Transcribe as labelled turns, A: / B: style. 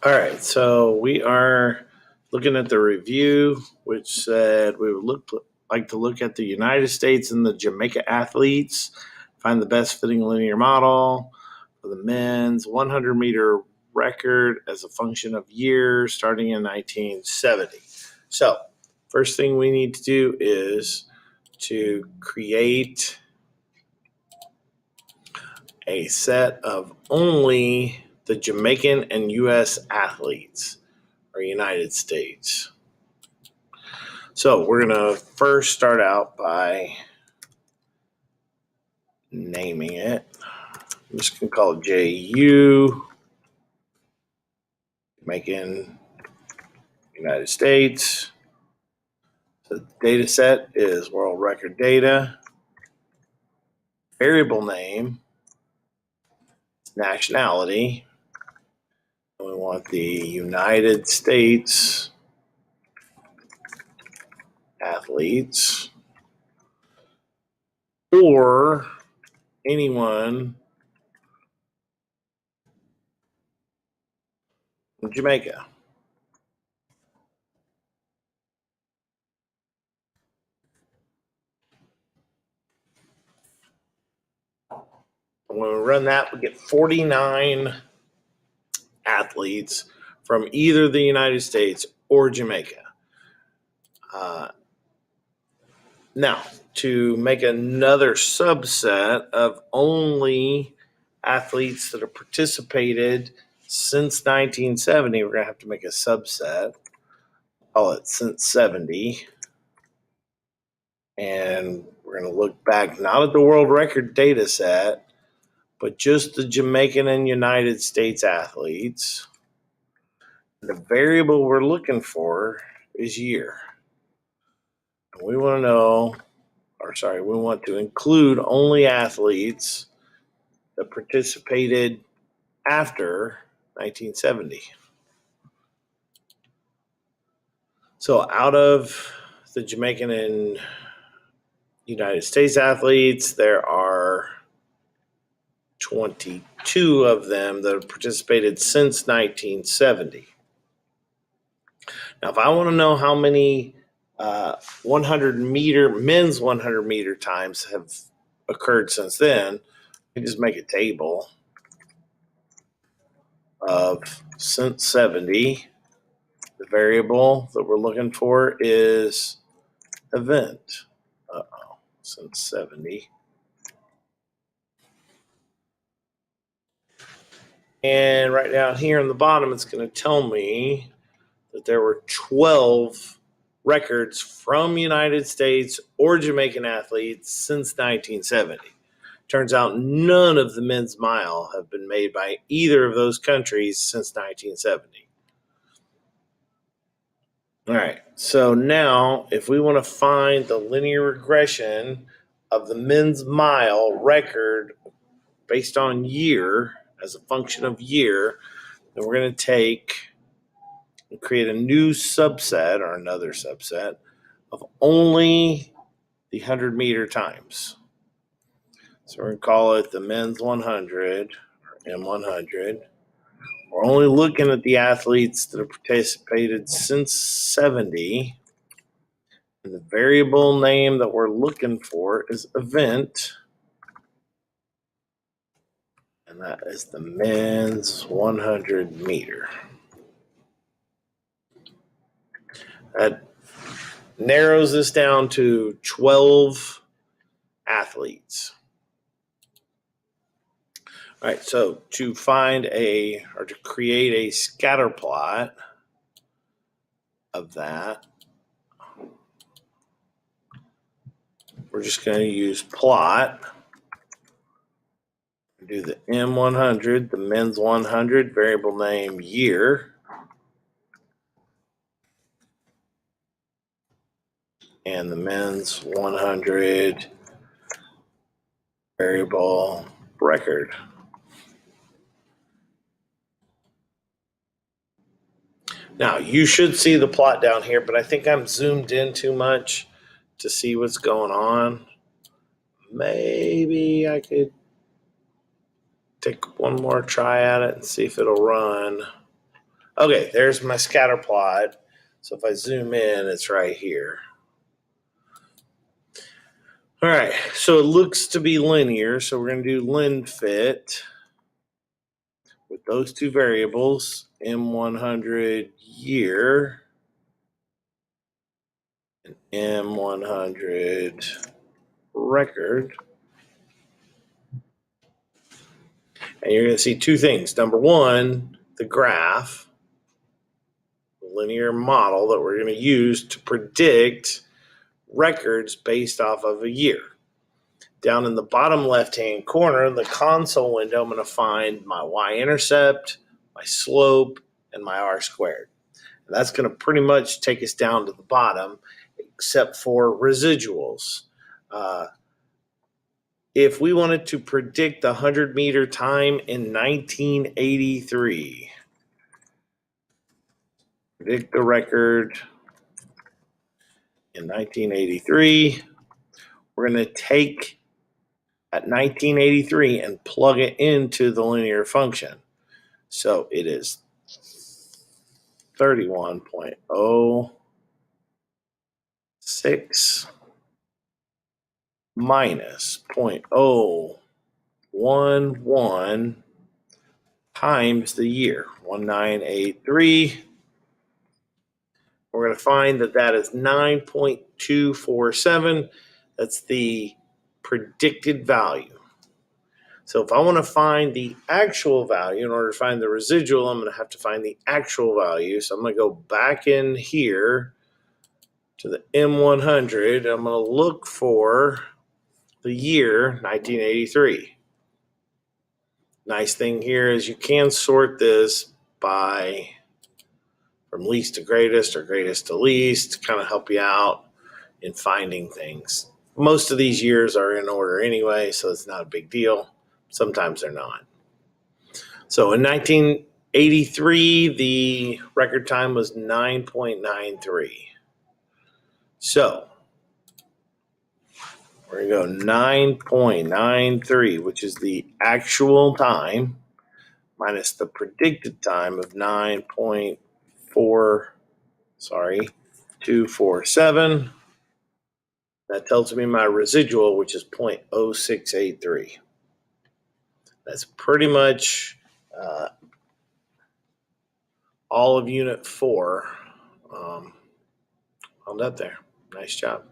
A: All right, so we are looking at the review, which said we would like to look at the United States and the Jamaica athletes, find the best fitting linear model for the men's 100-meter record as a function of year starting in 1970. So, first thing we need to do is to create a set of only the Jamaican and U.S. athletes, or United States. So we're going to first start out by naming it. I'm just going to call it JU, Jamaican, United States. The data set is world record data. Variable name, nationality. We want the United States athletes or anyone in Jamaica. When we run that, we get 49 athletes from either the United States or Jamaica. Now, to make another subset of only athletes that have participated since 1970, we're going to have to make a subset. Call it since 70. And we're going to look back not at the world record data set, but just the Jamaican and United States athletes. The variable we're looking for is year. And we want to include only athletes that participated after 1970. So out of the Jamaican and United States athletes, there are 22 of them that have participated since 1970. Now, if I want to know how many 100-meter men's 100-meter times have occurred since then, I just make a table of since 70. The variable that we're looking for is event. Since 70. And right down here in the bottom, it's going to tell me that there were 12 records from United States or Jamaican athletes since 1970. Turns out none of the men's mile have been made by either of those countries since 1970. All right, so now if we want to find the linear regression of the men's mile record based on year as a function of year, then we're going to take and create a new subset or another subset of only the 100-meter times. So we're going to call it the men's 100 or M100. We're only looking at the athletes that have participated since 70. And the variable name that we're looking for is event. And that is the men's 100 meter. That narrows this down to 12 athletes. All right, so to create a scatter plot of that, we're just going to use plot. Do the M100, the men's 100, variable name year. And the men's 100, variable record. Now, you should see the plot down here, but I think I'm zoomed in too much to see what's going on. Maybe I could take one more try at it and see if it'll run. Okay, there's my scatter plot. So if I zoom in, it's right here. All right, so it looks to be linear. So we're going to do linfit with those two variables, M100 year and M100 record. And you're going to see two things. Number one, the graph, the linear model that we're going to use to predict records based off of a year. Down in the bottom left-hand corner, the console window, I'm going to find my y-intercept, my slope, and my r-squared. And that's going to pretty much take us down to the bottom, except for residuals. If we wanted to predict the 100-meter time in 1983, predict the record in 1983, we're going to take at 1983 and plug it into the linear function. So it is 31.06 minus 0.011 times the year, 1983. We're going to find that that is 9.247. That's the predicted value. So if I want to find the actual value, in order to find the residual, I'm going to have to find the actual value. So I'm going to go back in here to the M100. I'm going to look for the year 1983. Nice thing here is you can sort this by from least to greatest or greatest to least to kind of help you out in finding things. Most of these years are in order anyway, so it's not a big deal. Sometimes they're not. So in 1983, the record time was 9.93. So we're going to go 9.93, which is the actual time, minus the predicted time of 247. That tells me my residual, which is 0.0683. That's pretty much all of Unit 4 on that there. Nice job.